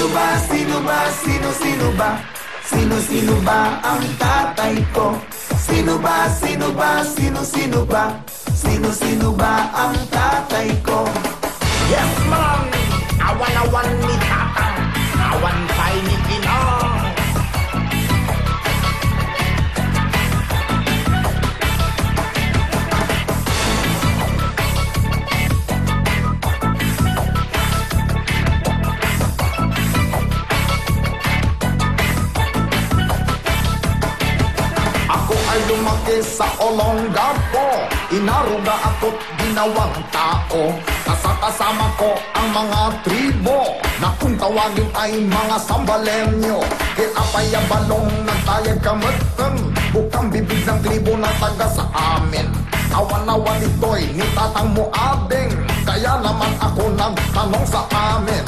Sino ba, sino ba, sino ba? Sino ba ang tatay ko? Sino ba, sino ba, sino ba? Sino ba ang tatay ko? Yes man, awan-awan ni tatang, awan pa'y ni kinang. Lumaki sa Olongapo, inaruga ako't ginawang tao. Kasama ko ang mga tribo na kung tawagin ay mga sambalenyo. Kaya balong nagtayag kamatang, bukang bibig ng tribo na taga sa amin. Awan-awan ito'y ni tatang mo abing, kaya naman ako nagtanong sa amin.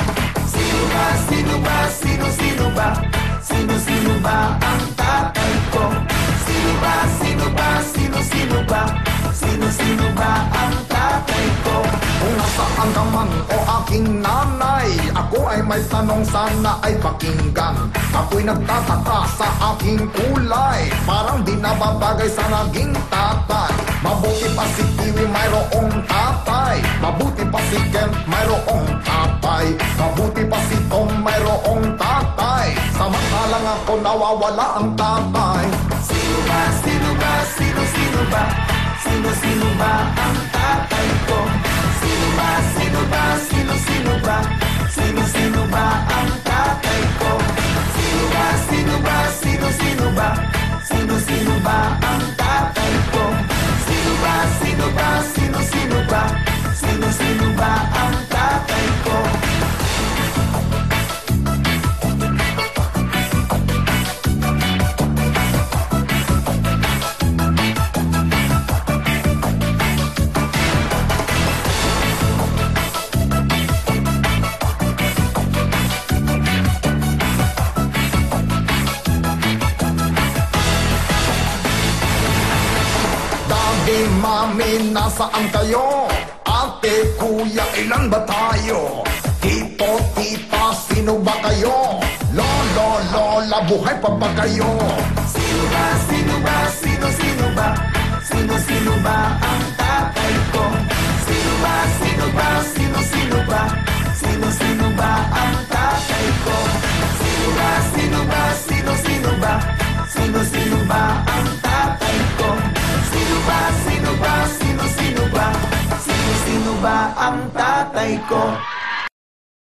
Sino ba, sino ba, sino ba? Sino ba ang tatay ko? Sino ba, sino ba, sino ba? Sino ba ang tatay ko? Kung nasaan ka man o aking nanay, ako ay may tanong sana ay pakinggan. Ako'y nagtataka sa aking kulay, parang di nababagay sa naging tatay. Mabuti pa si Kiwi mayroong tatay, mabuti pa si Ken mayroong tatay, mabuti pa si Tom mayroong tatay, samantalang ako nawawala ang tatay. Sino ba, sino ba, sino ba? Sino ba ang tatay ko? Sino ba, sino ba, sino ba? Sino ba ang tatay ko? Sino ba, sino ba, sino ba? Sino ba ang tatay ko? Sino ba, sino ba, sino ba? Sino ba ang tatay ko? Mami, nasaan kayo? Ate, kuya, ilan ba tayo? Tito, tita, sino ba kayo? Lolo, lola, buhay pa ba kayo? Sino ba, sino ba, sino ba? Sino ba ang tatay ko? Sino ba, sino ba, sino ba? Sino ba ang tatay ko? Sino ba, sino ba, sino ba? Sino ba ang tatay ko? Sino ba, sino ba, sino ba? Sino ba ang tatay ko?